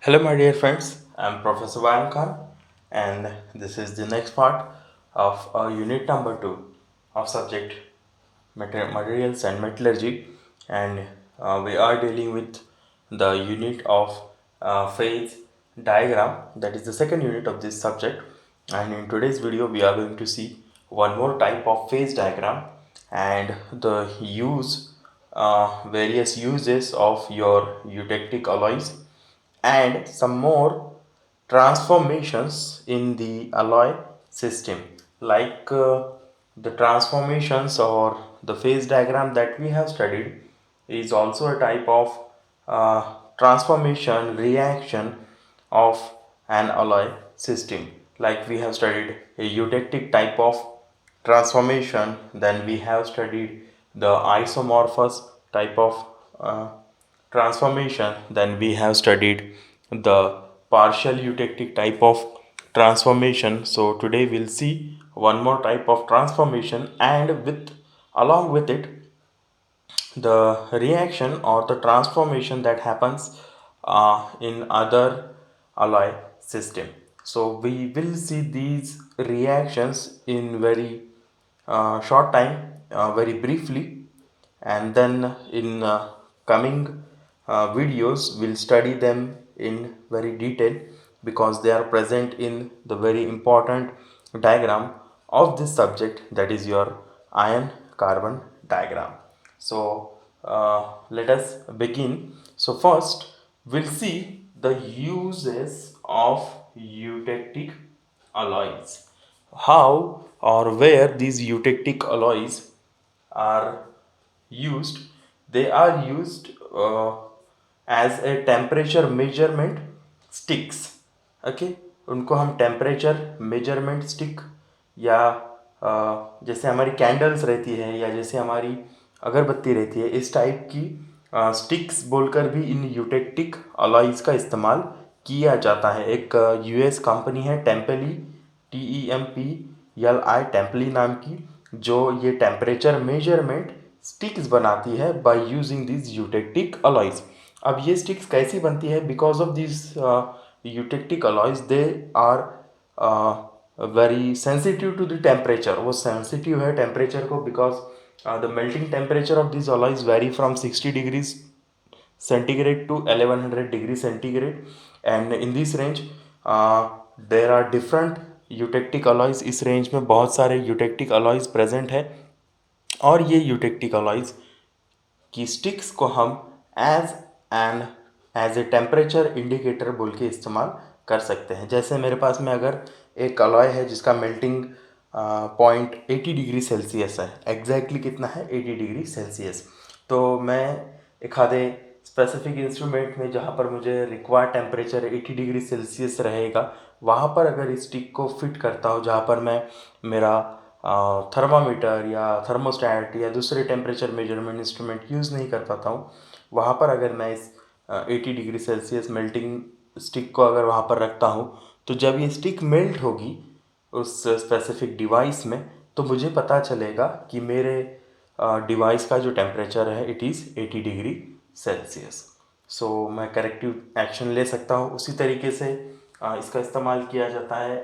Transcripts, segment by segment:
Hello, my dear friends. I'm Professor Wayan Khan, and this is the next part of unit number two of subject materials and metallurgy, and we are dealing with the unit of phase diagram. That is the second unit of this subject, and in today's video, we are going to see one more type of phase diagram and the various uses of your eutectic alloys and some more transformations in the alloy system like the transformations or the phase diagram that we have studied is also a type of transformation reaction of an alloy system. Like we have studied a eutectic type of transformation, then we have studied the isomorphous type of transformation, then we have studied the partial eutectic type of transformation. So today we'll see one more type of transformation, and with along with it the reaction or the transformation that happens in other alloy system. So we will see these reactions in very short time, very briefly, and then in coming videos we'll study them in very detail because they are present in the very important diagram of this subject, that is your iron carbon diagram. So let us begin. So first we'll see the uses of eutectic alloys, how or where these eutectic alloys are used. They are used as a temperature measurement sticks. Okay, उनको हम temperature measurement stick या जैसे हमारी candles रहती है या जैसे हमारी अगरबत्ती रहती है, इस टाइप की स्टिक्स बोलकर भी इन यूटेक्टिक अलॉयज का इस्तेमाल किया जाता है। एक यूएस कंपनी है टेम्पली, TEMPLI, टेम्पली नाम की, जो ये टेम्परेचर मेजरमेंट स्टिक्स बनाती है by using this eutectic alloys. अब ये स्टिक्स कैसी बनती है? Because of this eutectic alloys they are very sensitive to the temperature. वो सेंसिटिव है टेम्परेचर को because the melting temperature of this alloys vary from 60 degrees centigrade to 1100 degree centigrade, and in this range there are different eutectic alloys। इस range में बहुत सारे eutectic alloys present है और ये eutectic alloys की स्टिक्स को हम as an as a temperature indicator बोल के इस्तेमाल कर सकते हैं। जैसे मेरे पास में अगर एक अलॉय है जिसका मेल्टिंग पॉइंट 80 डिग्री सेल्सियस है, एग्जैक्टली कितना है? 80 डिग्री सेल्सियस। तो मैं एक आधे स्पेसिफिक इंस्ट्रूमेंट में जहाँ पर मुझे रिक्वायर्ड टेम्परेचर 80 डिग्री सेल्सियस रहेगा, वहाँ पर अगर इस स्टिक को फिट करता हूँ, जहाँ पर मैं मेरा थर्मामीटर या थर्मोस्टैट या दूसरे टेम्परेचर मेजरमेंट इंस्ट्रूमेंट यूज़ नहीं कर पाता हूँ, वहाँ पर अगर मैं इस 80 डिग्री सेल्सियस मेल्टिंग स्टिक को अगर वहाँ पर रखता हूँ, तो जब ये स्टिक मेल्ट होगी उस स्पेसिफिक डिवाइस में, तो मुझे पता चलेगा कि मेरे डिवाइस का जो टेम्परेचर है इट इज़ 80 डिग्री सेल्सियस। सो मैं करेक्टिव एक्शन ले सकता हूँ। उसी तरीके से इसका इस्तेमाल किया जाता है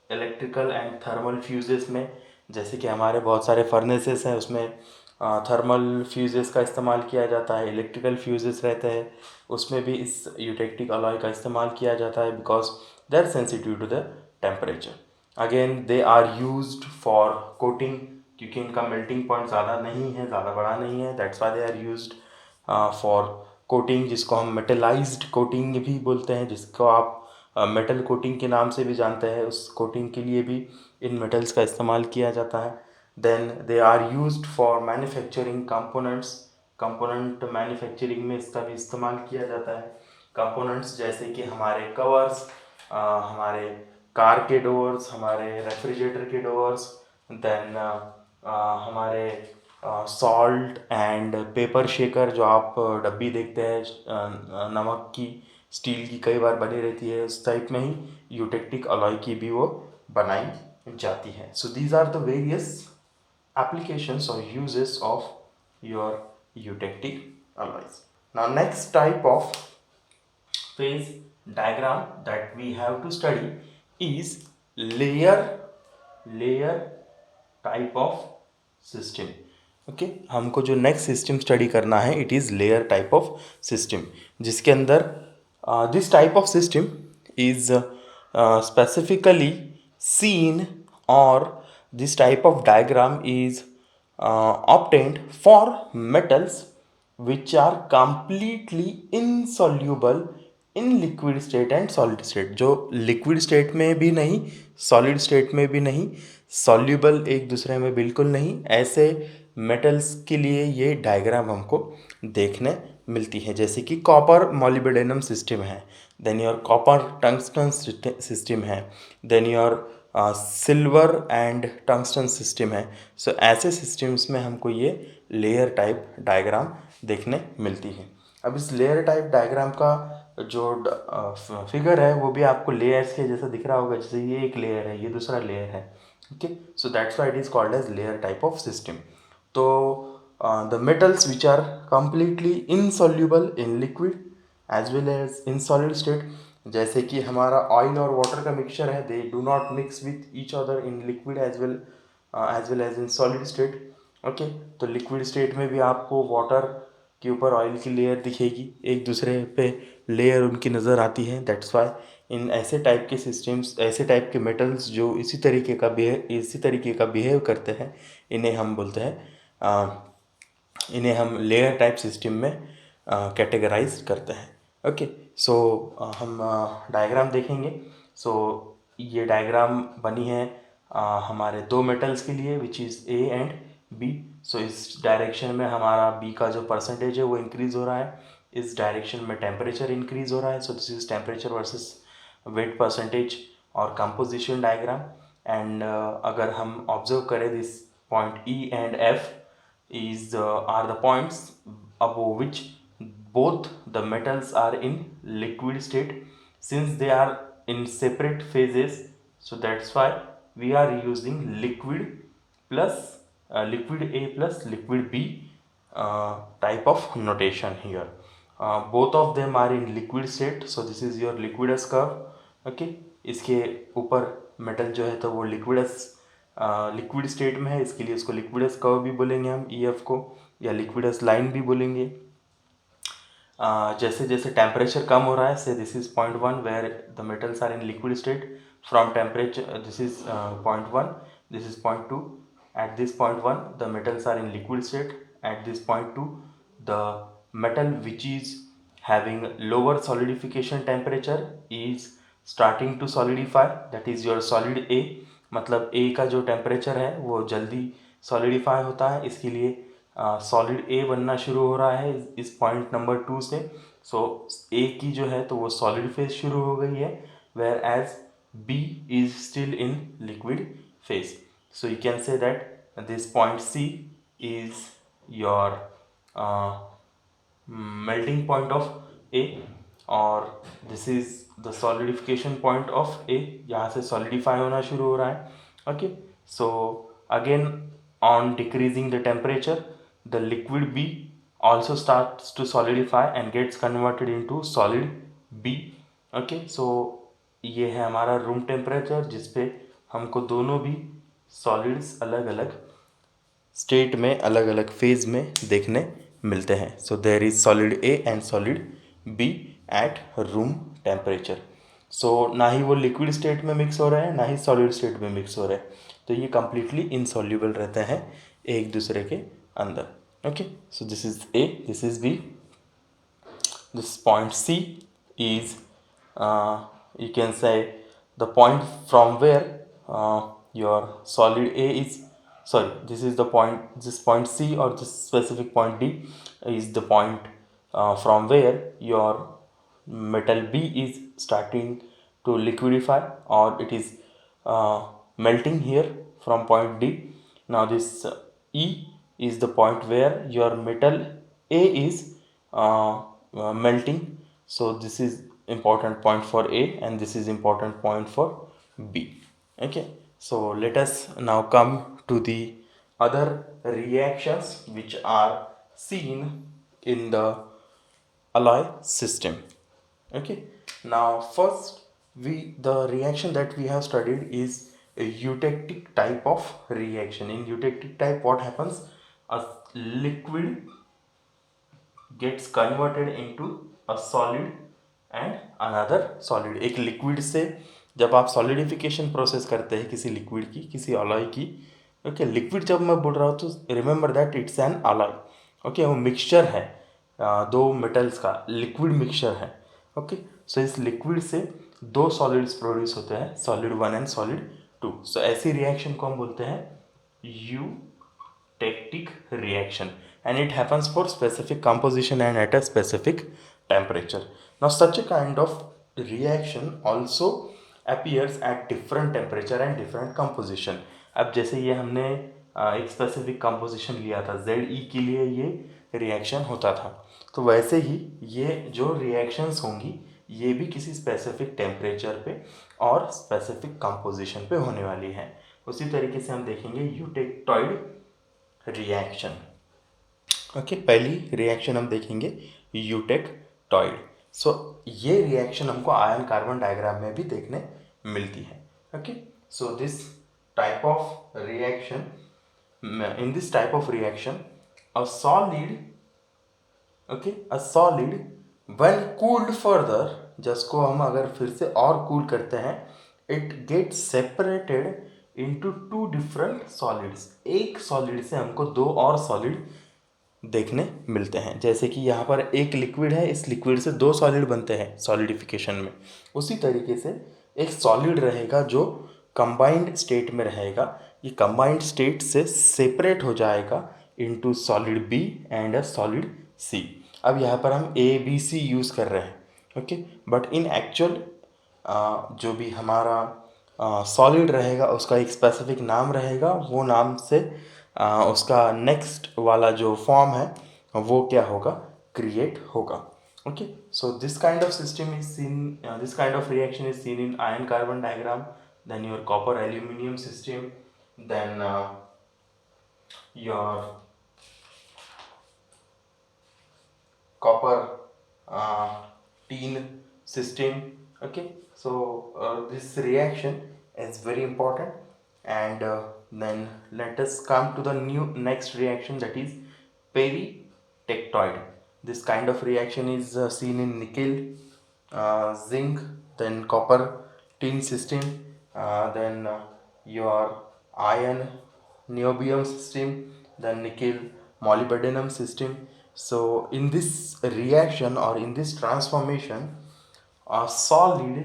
इलेक्ट्रिकल एंड थर्मल फ्यूजेस में। जैसे कि हमारे बहुत सारे फर्नेसेस हैं, उसमें थर्मल फ्यूजेस का इस्तेमाल किया जाता है, इलेक्ट्रिकल फ्यूजेस रहते हैं, उसमें भी इस यूटेक्टिक अलॉय का इस्तेमाल किया जाता है because they are sensitive to the temperature. Again they are used for coating, क्योंकि इनका मेल्टिंग पॉइंट ज़्यादा नहीं है, ज़्यादा बड़ा नहीं है, that's why they are used for coating, जिसको हम मेटलाइज्ड कोटिंग भी बोलते हैं, जिसको आप मेटल कोटिंग के नाम से भी जानते हैं। उस कोटिंग के लिए भी इन मेटल्स का इस्तेमाल किया जाता है। Then they are used for manufacturing components, component manufacturing में इसका भी इस्तेमाल किया जाता है। कंपोनेंट्स जैसे कि हमारे कवर्स, हमारे कार के डोर्स, हमारे रेफ्रिजरेटर के डोर्स, देन हमारे सॉल्ट एंड पेपर शेकर, जो आप डब्बी देखते हैं नमक की, स्टील की कई बार बनी रहती है, उस टाइप में ही यूटेक्टिक अलॉय की भी वो बनाई जाती है। So these are the various applications or uses of your eutectic alloys. Now next type of phase diagram that we have to study is layer type of system. Okay हमको जो next system study करना है it is layer type of system, जिसके अंदर this type of system is specifically seen और this type of diagram is obtained for metals which are completely insoluble in liquid state and solid state. जो liquid state में भी नहीं, solid state में भी नहीं, soluble एक दूसरे में बिल्कुल नहीं, ऐसे metals के लिए ये डायग्राम हमको देखने मिलती है. जैसे कि कॉपर मोलिब्डेनम सिस्टम है, then your copper tungsten system है, then your silver and tungsten system है. सो ऐसे सिस्टम्स में हमको ये लेयर टाइप डायग्राम देखने मिलती है. अब इस लेयर टाइप डायग्राम का जो फिगर है वो भी आपको लेयर्स के जैसा दिख रहा होगा, जैसे ये एक लेयर है, ये दूसरा लेयर है. Okay, so that's why it is called as layer type of system. तो the metals which are completely insoluble in liquid as well as in solid state, जैसे कि हमारा ऑयल और वाटर का मिक्सचर है, they do not mix with each other in liquid as well as in solid state. Okay, तो liquid state में भी आपको वाटर के ऊपर ऑयल की लेयर दिखेगी, एक दूसरे पे लेयर उनकी नज़र आती है. दैट्स वाई इन ऐसे टाइप के सिस्टम्स, ऐसे टाइप के मेटल्स जो इसी तरीके का बिहेव करते हैं, इन्हें हम बोलते हैं इन्हें हम लेयर टाइप सिस्टम में कैटेगराइज करते हैं. ओके, सो हम डायग्राम देखेंगे. सो ये डायग्राम बनी है हमारे दो मेटल्स के लिए which is A and B. So इस डायरेक्शन में हमारा बी का जो परसेंटेज है वो इंक्रीज़ हो रहा है, इस डायरेक्शन में टेम्परेचर इंक्रीज़ हो रहा है. So this is temperature versus wait percentage और कंपोजिशन डायग्राम. एंड अगर हम ऑब्जर्व करें this point E and F are the points above which both the metals are in liquid state. Since they are in separate phases, so that's why we are using liquid plus liquid A plus liquid B type of notation here. Both of them are in liquid state, so this is your liquidus curve. Okay, इसके ऊपर metal जो है तो वो liquid state में है, इसके लिए उसको लिक्विडस कर्व भी बोलेंगे हम ई एफ को, या लिक्विडस लाइन भी बोलेंगे. जैसे जैसे टेम्परेचर कम हो रहा है, say this is point one where the metals are in liquid state. From temperature this is point one, this is point two. At this point one the metals are in liquid state. At this point two the metal which is having lower solidification temperature is starting to solidify, that is your solid A. मतलब A का जो temperature है वो जल्दी solidify होता है, इसके लिए सॉलिड A बनना शुरू हो रहा है इस पॉइंट नंबर 2 से. सो A की जो है तो वो सॉलिड फेज शुरू हो गई है, where as B is still in liquid phase. So you can say that this point C is your melting point of A और this is the solidification point of A. यहाँ से solidify होना शुरू हो रहा है. Okay, so again on decreasing the temperature the liquid B also starts to solidify and gets converted into solid B. Okay, so ये है हमारा रूम टेम्परेचर जिस पे हमको दोनों भी सॉलिड्स अलग अलग स्टेट में, अलग अलग फेज में देखने मिलते हैं. So there is solid A and solid B at room temperature. So ना ही वो लिक्विड स्टेट में मिक्स हो रहे हैं, ना ही सॉलिड स्टेट में मिक्स हो रहे हैं, तो ये कम्प्लीटली इनसॉल्यूबल रहते हैं एक दूसरे के अंदर. Okay, so this is A, this is B. This point C is you can say the point from where your solid A is, sorry, this is the point, this point C or this specific point D is the point from where your metal B is starting to liquidify or it is melting here from point D. Now this E is the point where your metal A is melting. So this is important point for A and this is important point for B. Okay, so let us now come to the other reactions which are seen in the alloy system. Okay, Now, first, the reaction that we have studied is a eutectic type of reaction. In eutectic type, what happens? A liquid gets converted into a solid and another solid. एक liquid से जब आप solidification process करते हैं किसी liquid की, किसी alloy की, ओके, लिक्विड जब मैं बोल रहा हूँ तो remember that it's an alloy, okay, वो मिक्सचर है, दो मेटल्स का लिक्विड मिक्सचर है, ओके। सो इस लिक्विड से दो सॉलिड्स प्रोड्यूस होते हैं, solid one and solid two. So ऐसी रिएक्शन को हम बोलते हैं eutectic reaction, and it happens for specific composition and at a specific temperature. Now such a kind of reaction also appears at different temperature and different composition. अब जैसे ये हमने एक स्पेसिफिक कंपोजिशन लिया था ZE के लिए ये रिएक्शन होता था, तो वैसे ही ये जो रिएक्शंस होंगी ये भी किसी स्पेसिफिक टेम्परेचर पे और स्पेसिफिक कंपोजिशन पे होने वाली है। उसी तरीके से हम देखेंगे यूटेक्टॉइड रिएक्शन। ओके, पहली रिएक्शन हम देखेंगे यूटेक्टॉइड। सो ये रिएक्शन हमको आयन कार्बन डायग्राम में भी देखने मिलती है। Okay, so this type of reaction, in this type of reaction a solid, okay, a solid when cooled further, जिसको हम अगर फिर से और कूल करते हैं, it gets separated into two different solids। एक सॉलिड से हमको दो और सॉलिड देखने मिलते हैं। जैसे कि यहाँ पर एक लिक्विड है, इस लिक्विड से दो सॉलिड बनते हैं सॉलिडिफिकेशन में। उसी तरीके से एक सॉलिड रहेगा जो कंबाइंड स्टेट में रहेगा, ये कंबाइंड स्टेट से सेपरेट हो जाएगा into solid B and a solid C. अब यहाँ पर हम ए बी सी यूज़ कर रहे हैं, ओके, बट इन एक्चुअल जो भी हमारा सॉलिड रहेगा उसका एक स्पेसिफिक नाम रहेगा, वो नाम से उसका नेक्स्ट वाला जो फॉर्म है वो क्या होगा, क्रिएट होगा। Okay, so this kind of system is seen, this kind of reaction is seen in iron carbon diagram, then your copper aluminium system, then your copper tin system. Okay, so this reaction is very important, and then let us come to the next reaction, that is peritectoid. This kind of reaction is seen in nickel, zinc, then copper tin system, then your iron niobium system, then nickel molybdenum system. So in this reaction or in this transformation, a solid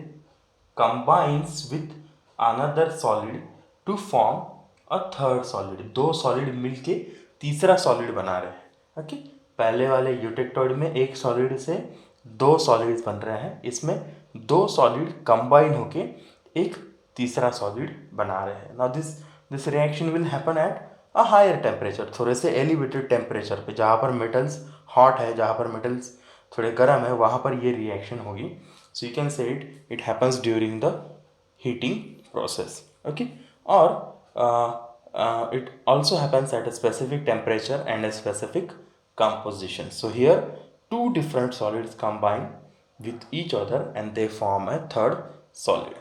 combines with another solid to form a third solid। दो solid मिलके तीसरा solid बना रहे हैं। Okay, पहले वाले eutectoid में एक सॉलिड से दो सॉलिड्स बन रहे हैं, इसमें दो सॉलिड कंबाइन होके एक तीसरा सॉलिड बना रहे हैं। Now this reaction will happen at a higher temperature, थोड़े से एलिवेटेड टेम्परेचर पे, जहाँ पर मेटल्स हॉट है, जहाँ पर मेटल्स थोड़े गर्म है, वहाँ पर ये रिएक्शन होगी। सो यू कैन से it happens during the heating process. Okay, और it also happens at a specific temperature and a specific composition. So here two different solids combine with each other and they form a third solid.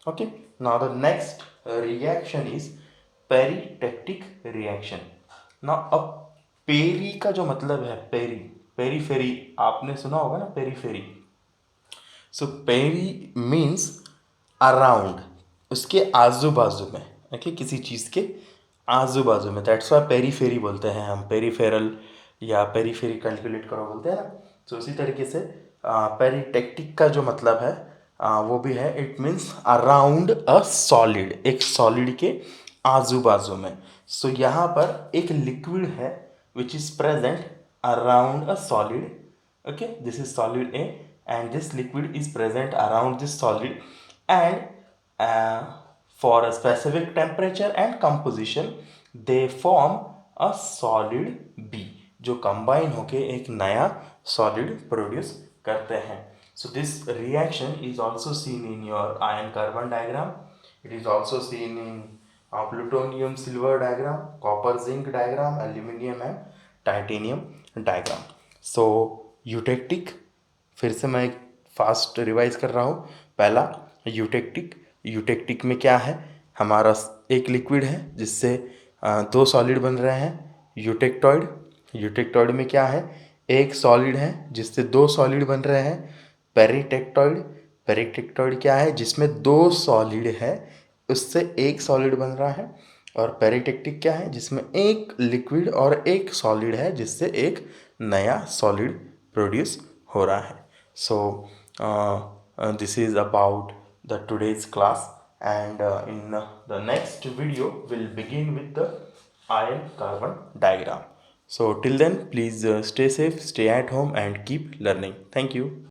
Okay, now the next reaction is peritectic reaction. ना अब peri का जो मतलब है, periphery, आपने सुना होगा ना पेरीफेरी। सो पेरी मीन्स अराउंड, उसके आजू बाजू में, ओके, किसी चीज़ के आजू बाजू में, दैट्स वाई पेरीफेरी बोलते हैं हम, पेरीफेरल या पेरीफेरी कैलकुलेट करो बोलते हैं ना। तो उसी तरीके से पेरीटेक्टिक का जो मतलब है वो भी है, it means around a solid, एक सॉलिड के आजू बाजू में। सो यहाँ पर एक लिक्विड है which is present around a solid, okay, this is solid A and this liquid is present around this solid, and for a specific temperature and composition they form a solid B, जो combine होके एक नया solid produce करते हैं। So this reaction is also seen in your iron carbon diagram, it is also seen in plutonium silver diagram, copper zinc diagram, aluminum and titanium diagram। So eutectic, फिर से मैं fast revise कर रहा हूँ। पहला eutectic, eutectic में क्या है, हमारा एक लिक्विड है जिससे दो सॉलिड बन रहे हैं। यूटेक्टॉइड, यूटेक्टॉइड में क्या है, एक सॉलिड है जिससे दो सॉलिड बन रहे हैं। पेरिटेक्टॉइड, पेरिटेक्टॉइड क्या है, जिसमें दो सॉलिड है उससे एक सॉलिड बन रहा है। और पेरिटेक्टिक क्या है, जिसमें एक लिक्विड और एक सॉलिड है जिससे एक नया सॉलिड प्रोड्यूस हो रहा है। सो this is about the today's class, and in the next video we'll begin with the ion carbon diagram. So till then, please stay safe, stay at home and keep learning. Thank you.